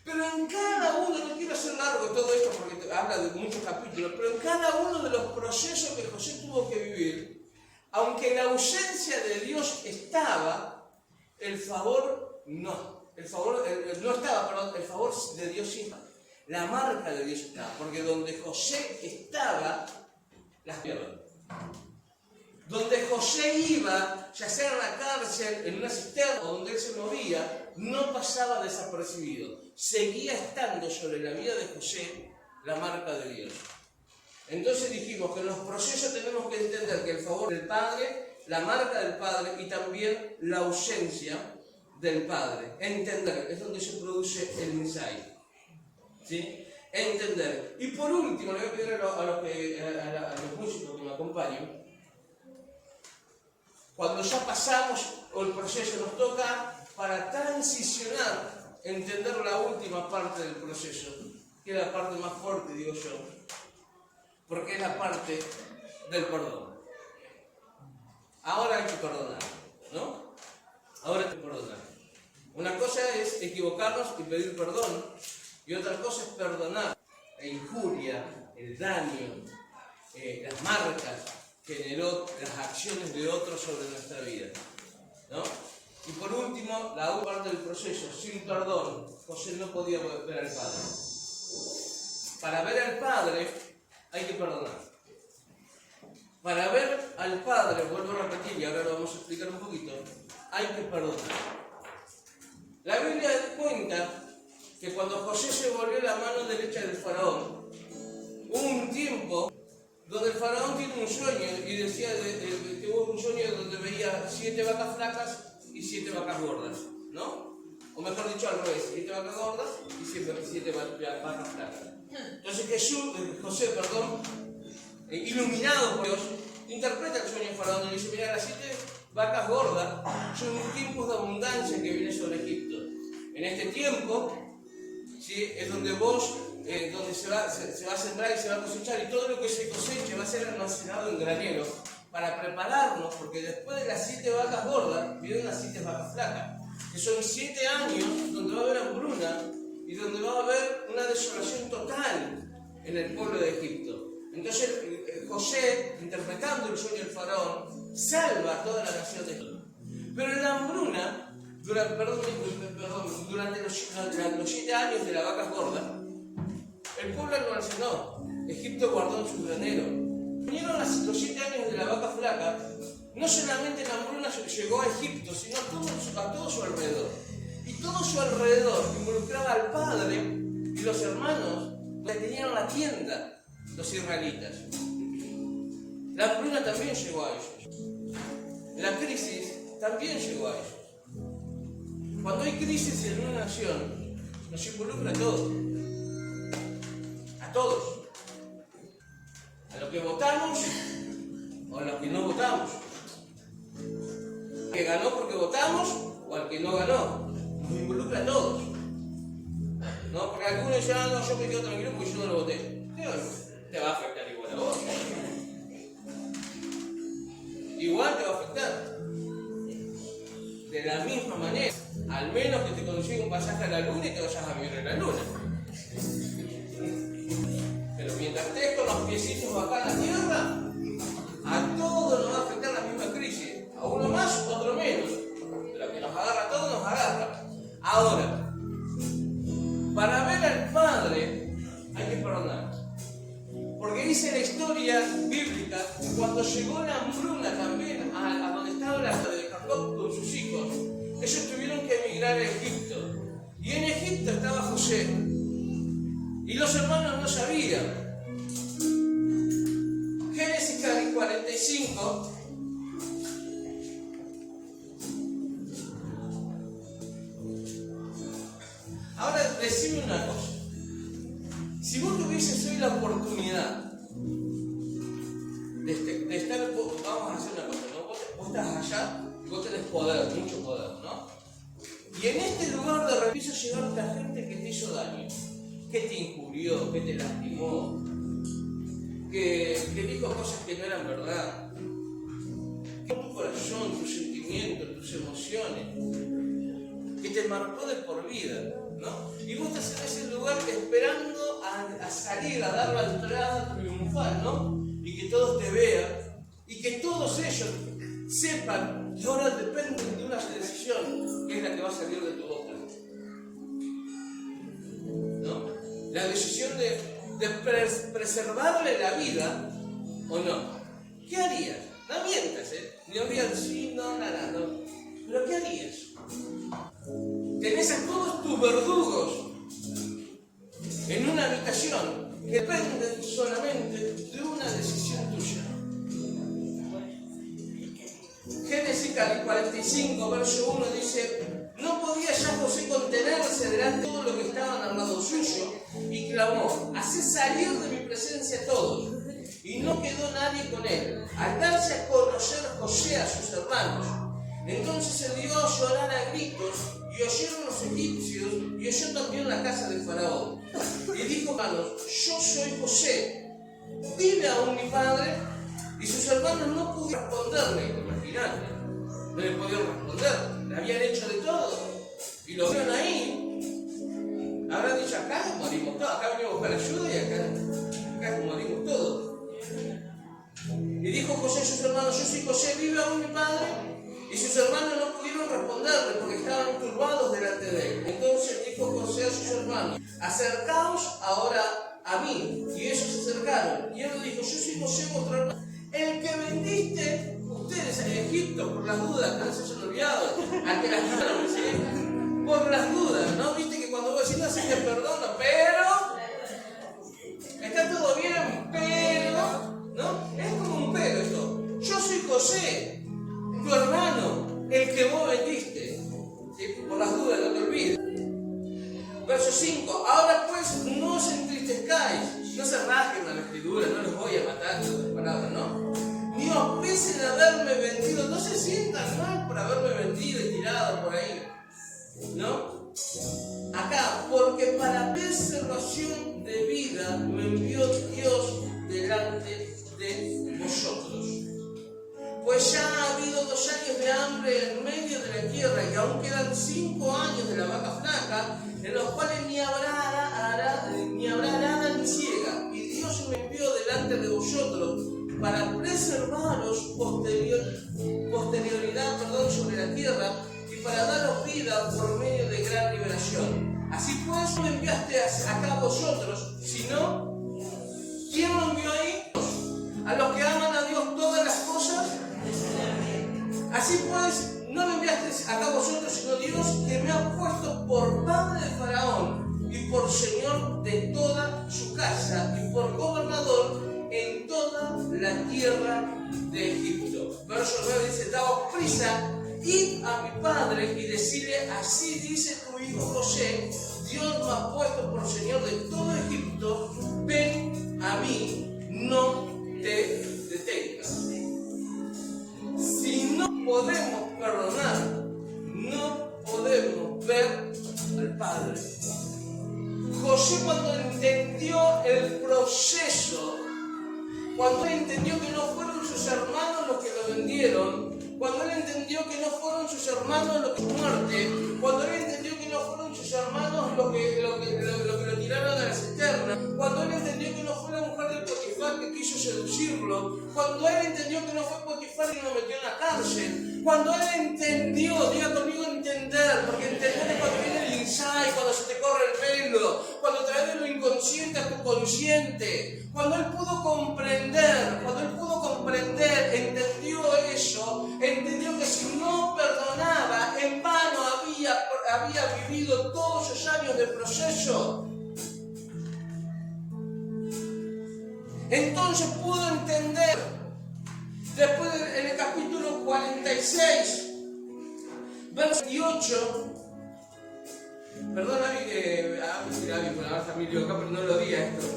Pero en cada uno, no quiero hacer largo todo esto porque habla de muchos capítulos, pero en cada uno de los procesos que José tuvo que vivir, aunque la ausencia de Dios estaba, el favor no. El favor de Dios sí. La marca de Dios estaba, porque donde José estaba, las piernas. Donde José iba, ya sea en la cárcel, en una cisterna o donde él se movía, no pasaba desapercibido. Seguía estando sobre la vida de José la marca de Dios. Entonces dijimos que en los procesos tenemos que entender que el favor del Padre, la marca del Padre y también la ausencia del Padre. Entender, es donde se produce el mensaje. ¿Sí? Entender. Y por último, le voy a pedir a los músicos que me acompañen. Cuando ya pasamos o el proceso nos toca para transicionar, entender la última parte del proceso, que es la parte más fuerte, digo yo, porque es la parte del perdón. Ahora hay que perdonar, ¿no? Ahora hay que perdonar. Una cosa es equivocarnos y pedir perdón, y otra cosa es perdonar la injuria, el daño, las marcas que generó las acciones de otros sobre nuestra vida, ¿no? Y por último, la última parte del proceso, sin perdón, José no podía ver al Padre. Para ver al Padre hay que perdonar. Para ver al Padre, vuelvo a repetir y ahora lo vamos a explicar un poquito, hay que perdonar. La Biblia cuenta que cuando José se volvió la mano derecha del faraón, hubo un tiempo donde el faraón tiene un sueño y decía que hubo un sueño donde veía 7 vacas flacas y 7 vacas gordas, ¿no? O mejor dicho al revés, 7 vacas gordas y 7 vacas flacas. Entonces José, iluminado por Dios, interpreta el sueño del faraón y dice: mira, las 7 vacas gordas son tiempos de abundancia que viene sobre Egipto. En este tiempo, ¿sí?, es donde donde se va a sembrar y se va a cosechar, y todo lo que se coseche va a ser almacenado en graneros para prepararnos, porque después de las 7 vacas gordas vienen las 7 vacas flacas, que son 7 años donde va a haber hambruna y donde va a haber una desolación total en el pueblo de Egipto. Entonces José, interpretando el sueño del faraón, salva a toda la nación de Egipto. Pero en la hambruna, durante los 7 años de las vacas gordas, el pueblo almacenó, Egipto guardó en su granero. Vinieron los 7 años de la vaca flaca, no solamente la hambruna llegó a Egipto, sino a todo su alrededor. Y todo su alrededor involucraba al padre y los hermanos que tenían la tienda, los israelitas. La hambruna también llegó a ellos. La crisis también llegó a ellos. Cuando hay crisis en una nación, nos involucra a todos. A todos. A los que votamos o a los que no votamos. Al que ganó porque votamos o al que no ganó. Nos involucra a todos. ¿No? Porque algunos dicen: no, yo me quedo tranquilo porque yo no lo voté. Te va a afectar igual a vos. Igual te va a afectar. De la misma manera. Al menos que te consiga un pasaje a la luna y te vayas a vivir en la luna. Pero mientras estés con los piecitos acá en la tierra, a todos nos va a afectar la misma crisis. A uno más, otro menos. Pero que nos agarra a todos, nos agarra. Ahora, para ver al Padre hay que perdonar. Porque dice la historia bíblica que cuando llegó la hambruna también a donde estaba la de Jacob con sus hijos, ellos tuvieron que emigrar a Egipto. Y en Egipto estaba José. Y los hermanos no sabían. Génesis 45. Ahora decime una cosa. Si vos tuvieses hoy la oportunidad de estar, vamos a hacer una cosa, ¿no? Vos estás allá y vos tenés poder, mucho poder, ¿no? Y en este lugar de repente llegaron la gente que te hizo daño, que te injurió, que te lastimó, que dijo cosas que no eran verdad, tu corazón, tus sentimientos, tus emociones, que te marcó de por vida, ¿no? Y vos estás en ese lugar esperando a salir, a dar la entrada triunfal, ¿no? Y que todos te vean, y que todos ellos sepan que ahora dependen de una decisión, que es la que va a salir de tu boca, ¿no? La decisión de preservarle la vida, ¿o no? ¿Qué harías? No mientas, ni habrías sí, no, nada, no. ¿Pero qué harías? Tenés a todos tus verdugos en una habitación que dependen solamente de una decisión tuya. Génesis 45, verso 1 dice: no podía ya José contenerse delante de todo lo que estaban al lado suyo, y clamó: haced salir de mi presencia a todos. Y no quedó nadie con él. Al darse a conocer José a sus hermanos, entonces se dio a llorar a gritos, y oyeron los egipcios, y oyó también la casa del faraón. Y dijo: hermanos, yo soy José, ¿vive aún mi padre? Y sus hermanos no pudieron responderle. Imagínate, no le pudieron responder, le habían hecho de todo, y lo vieron ahí. Habrán dicho: acá, José, ¿vive aún mi padre? Y sus hermanos no pudieron responderle porque estaban turbados delante de él. Entonces dijo José a sus hermanos, acercaos ahora a mí. Y ellos se acercaron. Y él le dijo, yo soy José, vuestro hermano, el que vendiste ustedes en Egipto, por las dudas, que no se hayan olvidado, al que las dieron, ¿sí? Por las dudas, ¿no? Viste que cuando vos decís, no, sí te perdono, pero está todo bien, pero, ¿no? Es como un pero esto. Yo soy José, tu hermano, el que vos vendiste. ¿Sí? Por las dudas, no te olvides. Verso 5. Ahora pues no os entristezcáis, no se rasguen a la escritura, no los voy a matar con las palabras, ¿no? Ni os pesen haberme vendido, no se sientan mal por haberme vendido y tirado por ahí, ¿no? Acá, porque para preservación de vida me envió Dios delante de vosotros. Pues ya ha habido 2 años de hambre en medio de la tierra y aún quedan 5 años de la vaca flaca, en los cuales ni habrá arada ni ciega. Y Dios me envió delante de vosotros para preservaros posterioridad sobre la tierra y para daros vida por medio de gran liberación. Así pues, no me enviaste acá a vosotros, sino, ¿quién lo envió ahí? A los que aman a Dios todas las cosas. Así pues, no me enviaste acá a vosotros, sino Dios, que me ha puesto por padre de Faraón y por señor de toda su casa y por gobernador en toda la tierra de Egipto. Verso 9 dice, daos prisa, id a mi padre y decirle, así dice tu hijo José, Dios me ha puesto por señor de todo Egipto, ven a mí, no te detengas. Si no podemos perdonar, no podemos ver al Padre. José, cuando entendió el proceso, cuando él entendió que no fueron sus hermanos los que lo vendieron, cuando él entendió que no fueron sus hermanos los que muerte, cuando él entendió que no fueron sus hermanos los que lo tiraron a la cisterna, cuando él entendió que no fue la mujer de Potifar que quiso seducirlo, cuando él entendió que no fue Potifar que lo metió en la cárcel, cuando él entendió, diga conmigo entender, porque entender es cuando viene el insight, cuando se te corre el pelo, cuando traes de lo inconsciente a tu consciente, cuando él pudo comprender, entendió eso, entendió que si no perdonaba, en vano había vivido todos esos años de proceso. Entonces pudo entender, después en el capítulo 46, verso 28, perdón Avi, por la familia acá, pero no lo vi a esto.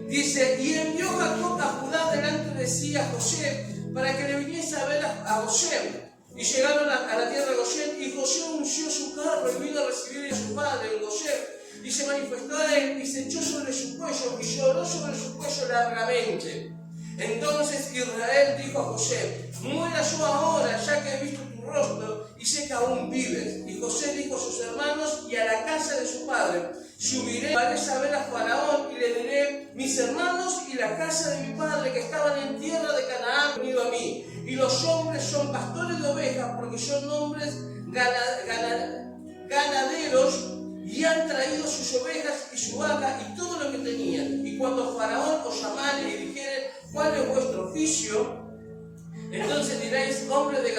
Dice, y envió Jacob a Judá delante de sí a José, para que le viniese a ver a Gosén. Y llegaron a la tierra de Gosén, y José unció su carro y vino a recibir a su padre en Gosén. Y se manifestó a él y se echó sobre su cuello y lloró sobre su cuello largamente. Entonces Israel dijo a José, muera yo ahora, ya que he visto tu rostro y sé que aún vives. Y José dijo a sus hermanos y a la casa de su padre, subiré para saber a Faraón y le diré, mis hermanos y la casa de mi padre que estaban en tierra de Canaán han venido a mí. Y los hombres son pastores de ovejas porque son hombres ganaderos y han traído sus ovejas y su vaca y todo lo que tenían. Y cuando Faraón os llamare y dijere, ¿cuál es vuestro oficio? Entonces diréis, hombres de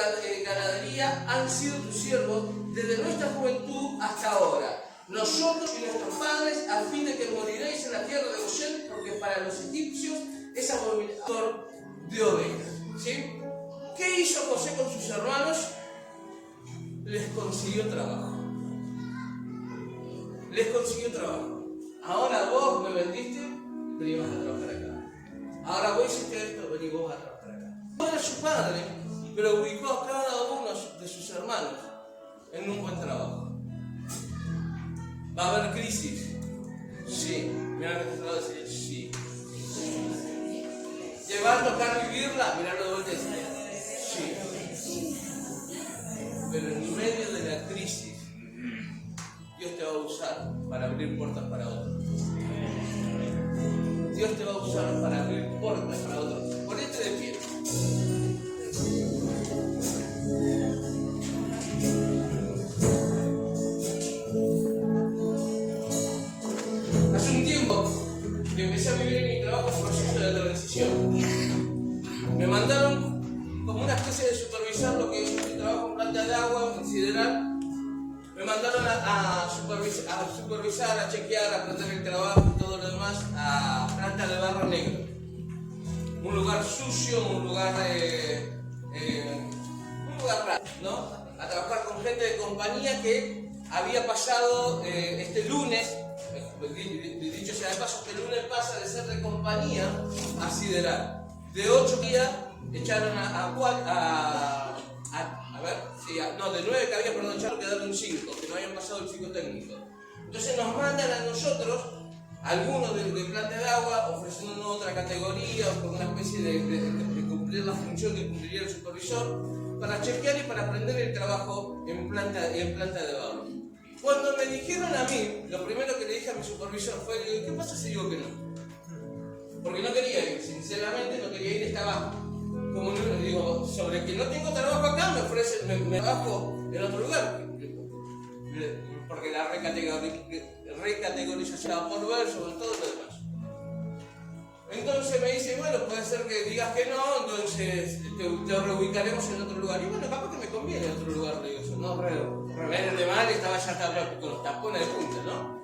ganadería han sido tus siervos desde nuestra juventud hasta ahora. Nosotros y nuestros padres, a fin de que moriréis en la tierra de Gosén, porque para los egipcios es abominador de ovejas. ¿Sí? ¿Qué hizo José con sus hermanos? Les consiguió trabajo. Ahora vos me vendiste, vení vas a trabajar acá. Ahora vos hiciste esto, vení vos a trabajar acá. No era su padre, pero ubicó a cada uno de sus hermanos en un buen trabajo. ¿Va a haber crisis? Sí. Mira lo que te estaba diciendo. Sí. ¿Te va a tocar vivirla? Mirá lo que te decía. Sí. Pero en medio de la crisis, Dios te va a usar para abrir puertas para otros. Dios te va a usar para abrir puertas para otros. Ponete de pie. mandaron a supervisar, a chequear, a aprender el trabajo y todo lo demás a Planta de Barro Negro. Un lugar sucio, un lugar raro, ¿no? A trabajar con gente de compañía que había pasado este lunes, dicho sea de paso, este lunes pasa de ser de compañía a sideral. De 8 días echaron de 9 que había, perdón, echaron, quedaron 5, que no habían pasado el psicotécnico. Entonces nos mandan a nosotros, algunos de Planta de Agua, ofreciéndonos otra categoría o con una especie de cumplir la función que cumpliría el supervisor, para chequear y para aprender el trabajo en planta de barro. Cuando me dijeron a mí, lo primero que le dije a mi supervisor fue, ¿qué pasa si digo que no? Porque no quería ir, sinceramente no quería ir, estaba como digo, sobre que no tengo trabajo acá, me ofrecen, me trabajo en otro lugar. Porque la recategorización por ver sobre todo lo demás. Entonces me dice, bueno, puede ser que digas que no, entonces te reubicaremos en otro lugar. Y bueno, capaz que me conviene en otro lugar, le digo yo, no, de mal, estaba ya con los tapones de punta, ¿no?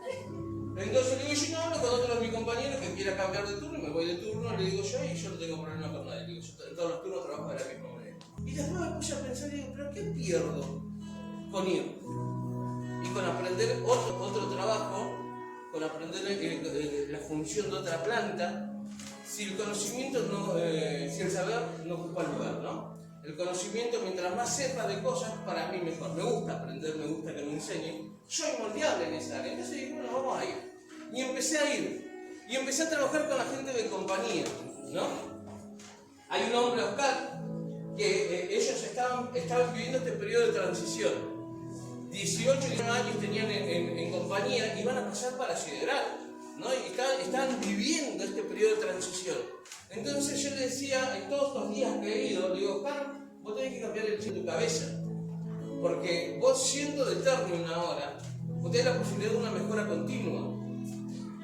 Entonces le digo, yo no hablo con otro de mis compañeros que quiera cambiar de turno, y me voy de turno, le digo yo, y yo no tengo problema con nadie, le digo, yo en todos los turnos trabajo de la misma manera. Y después me puse a pensar y digo, ¿pero qué pierdo con ir? Y con aprender otro trabajo, con aprender la función de otra planta, si el conocimiento si el saber no ocupa lugar, ¿no? El conocimiento, mientras más sepa de cosas, para mí mejor. Me gusta aprender, me gusta que me enseñen. Soy moldeable en esa área. Entonces dije, bueno, vamos a ir. Y empecé a ir. Y empecé a trabajar con la gente de compañía, ¿no? Hay un hombre, Oscar, que ellos estaban viviendo este periodo de transición. 18 y 19 años tenían en compañía y van a pasar para sideral, ¿no? Y estaban viviendo este periodo de transición. Entonces yo le decía, en todos estos días que he ido, le digo, Oscar, vos tenés que cambiar el chip de tu cabeza. Porque vos siendo de terno una hora, vos tenés la posibilidad de una mejora continua.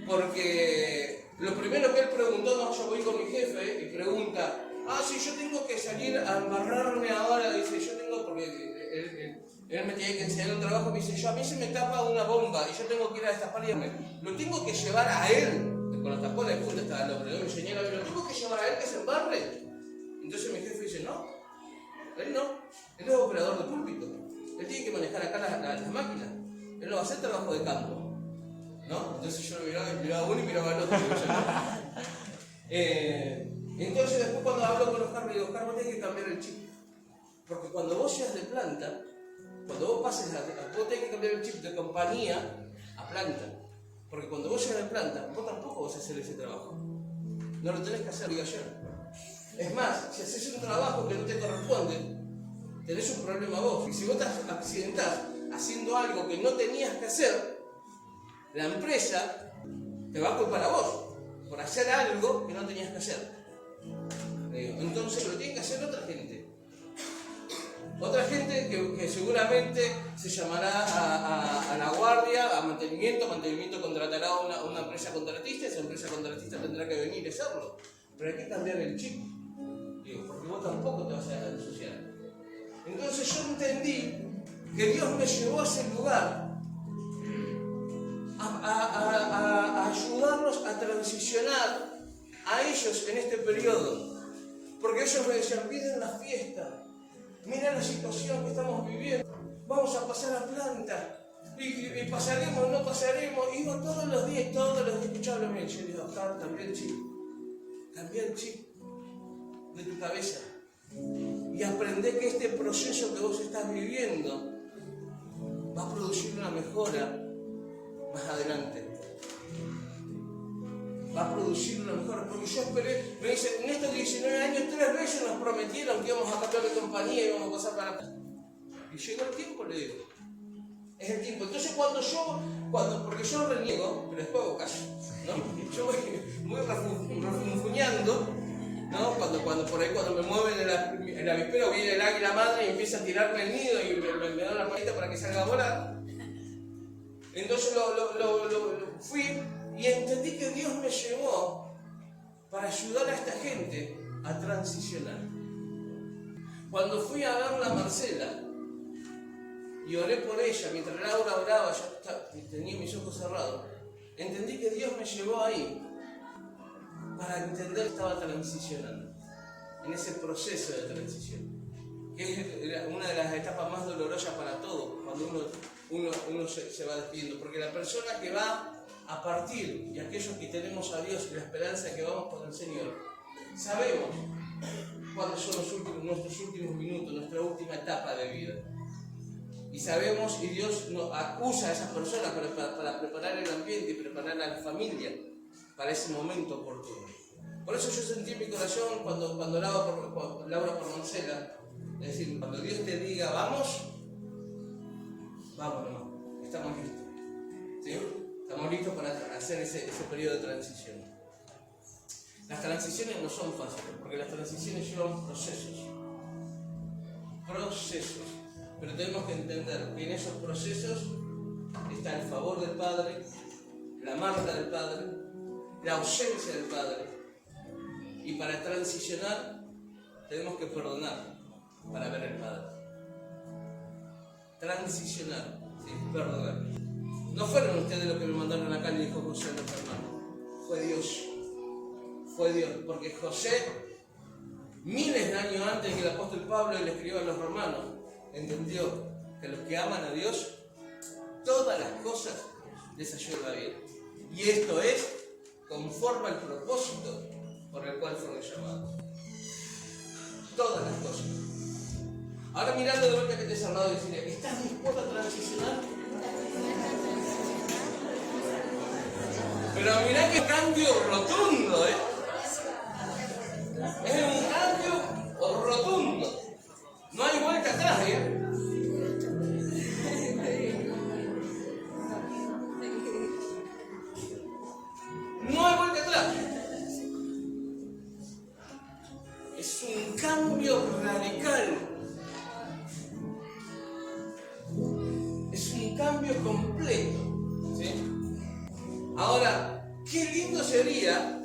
Porque lo primero que él preguntó, no, yo voy con mi jefe y pregunta, si yo tengo que salir a embarrarme ahora, dice, yo tengo, porque él me tiene que enseñar un trabajo, me dice, a mí se me tapa una bomba y yo tengo que ir a destapar y lo tengo que llevar a él, con los tapones de punta estaba el hombre, ¿no? Mi señora, lo tengo que llevar a él que se embarre. Entonces mi jefe dice, no, él es operador de púlpito, él tiene que manejar acá las máquinas, él no va a hacer trabajo de campo, ¿no? Entonces yo miraba uno y miraba al otro. Entonces después cuando hablo con Oscar, me digo, Oscar, vos tenés que cambiar el chip, porque cuando vos seas de planta, cuando vos pases vos tenés que cambiar el chip de compañía a planta. Porque cuando vos llegas de planta, vos tampoco vas a hacer ese trabajo. No lo tenés que hacer, digo yo. Es más, si haces un trabajo que no te corresponde, tenés un problema vos. Y si vos te accidentás haciendo algo que no tenías que hacer, la empresa te va a culpar a vos por hacer algo que no tenías que hacer. Entonces lo tiene que hacer otra gente. Otra gente que seguramente se llamará a la guardia, a mantenimiento contratará a una empresa contratista, esa empresa contratista tendrá que venir y hacerlo. Pero hay que cambiar el chip, porque vos tampoco te vas a ensuciar. Entonces yo entendí que Dios me llevó a ese lugar a ayudarlos a transicionar a ellos en este periodo. Porque ellos me decían, piden la fiesta. Mira la situación que estamos viviendo, vamos a pasar a planta, y pasaremos, no pasaremos, y yo todos los días escuchaba lo mismo. Yo digo, Oscar, cambia el chip de tu cabeza, y aprende que este proceso que vos estás viviendo va a producir una mejora más adelante. Va a producir una mejora, porque yo esperé, me dicen, en estos 19 años 3 veces nos prometieron que íbamos a cambiar de compañía y íbamos a pasar para la... Y llegó el tiempo, le digo, es el tiempo. Entonces porque yo reniego, pero después hago caso, ¿no? Yo voy refunfuñando, ¿no? Cuando me mueven en la víspera, viene el águila madre y empieza a tirarme el nido y me da la manita para que salga a volar. Entonces fui y entendí que Dios me llevó para ayudar a esta gente a transicionar. Cuando fui a verla a Marcela, y oré por ella, mientras Laura oraba, yo tenía mis ojos cerrados, entendí que Dios me llevó ahí para entender que estaba transicionando, en ese proceso de transición, que es una de las etapas más dolorosas para todos, cuando uno se va despidiendo, porque la persona que va a partir, y aquellos que tenemos a Dios y la esperanza que vamos con el Señor, sabemos cuáles son nuestros últimos minutos, nuestra última etapa de vida. Y sabemos, y Dios usa a esas personas para preparar el ambiente y preparar a la familia para ese momento oportuno. Por eso yo sentí en mi corazón cuando Laura por Marcela, es decir, cuando Dios te diga vamos nomás, estamos listos. ¿Sí? Estamos listos para hacer ese periodo de transición. Las transiciones no son fáciles, porque las transiciones llevan procesos. Pero tenemos que entender que en esos procesos está el favor del Padre, la marca del Padre, la ausencia del Padre. Y para transicionar tenemos que perdonar para ver el Padre. Transicionar, ¿sí? Perdonar. No fueron ustedes los que me mandaron acá y dijo José, los hermanos. Fue Dios. Fue Dios. Porque José, miles de años antes que el apóstol Pablo le escribió a los romanos, entendió que los que aman a Dios, todas las cosas les ayudan bien. Y esto es conforme al propósito por el cual fueron llamados. Todas las cosas. Ahora mirando de vuelta que te he cerrado y decirle, ¿estás dispuesto a transicionar? Pero mirá qué cambio rotundo, ¿eh? Es un cambio rotundo. No hay vuelta atrás, ¿eh? No hay vuelta atrás. Es un cambio radical. Es un cambio completo. ¿Sí? Ahora, qué lindo sería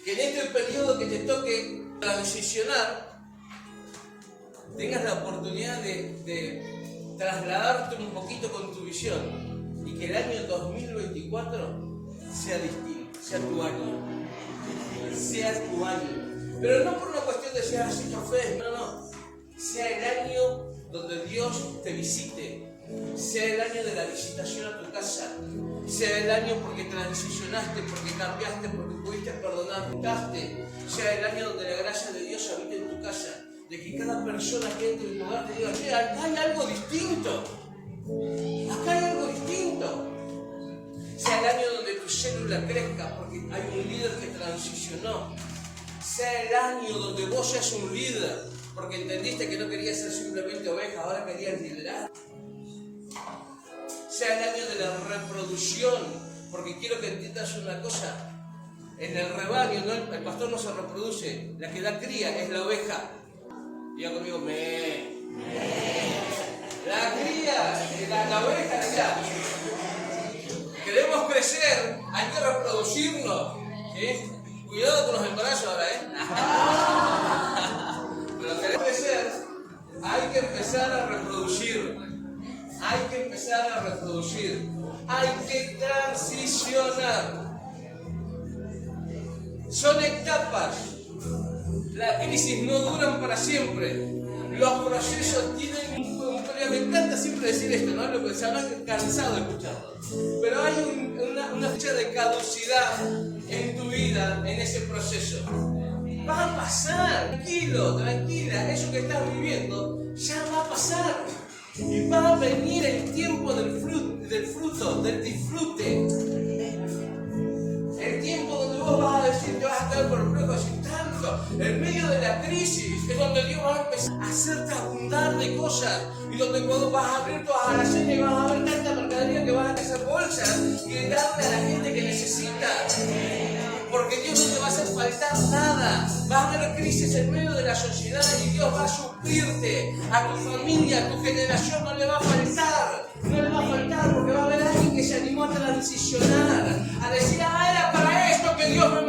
que en este periodo que te toque transicionar, tengas la oportunidad de trasladarte un poquito con tu visión y que el año 2024 sea distinto, sea tu año. Sea tu año. Pero no por una cuestión de ser así cafés, no. Sea el año donde Dios te visite. Sea el año de la visitación a tu casa. Sea el año porque transicionaste, porque cambiaste, porque pudiste perdonar, mudaste. Sea el año donde la gracia de Dios habite en tu casa. De que cada persona que entre en tu hogar te diga, che, acá hay algo distinto. Acá hay algo distinto. Sea el año donde tu célula crezca, porque hay un líder que transicionó. Sea el año donde vos seas un líder, porque entendiste que no querías ser simplemente oveja, ahora querías liderar. Sea el año de la reproducción, porque quiero que entiendas una cosa. En el rebaño, ¿no? El pastor no se reproduce, la que da cría es la oveja. Diga conmigo, me. La cría, la oveja, ya. Queremos crecer, hay que reproducirnos. ¿Sí? Cuidado con los embarazos ahora, Pero queremos crecer, hay que empezar a reproducir. Hay que empezar a reproducir. Hay que transicionar. Son etapas. Las crisis no duran para siempre. Los procesos tienen un periodo. Me encanta siempre decir esto, ¿no? Lo que se han cansado de escucharlo. Pero hay una fecha de caducidad en tu vida, en ese proceso. Va a pasar, tranquilo, tranquila. Eso que estás viviendo ya va a pasar. Y va a venir el tiempo del fruto, del disfrute. El tiempo donde vos vas a decir, te vas a estar perplejo, decir tanto. En medio de la crisis es donde Dios va a empezar a hacerte abundar de cosas. Y donde cuando vas a abrir tus alacenas y vas a ver tanta mercadería que vas a hacer bolsas y darle a la gente que necesita. Porque Dios no te va a hacer faltar nada. Va a haber crisis en medio de la sociedad y Dios va a suplirte. A tu familia, a tu generación no le va a faltar. No le va a faltar porque va a haber alguien que se animó a transicionar. A decir, era para esto que Dios me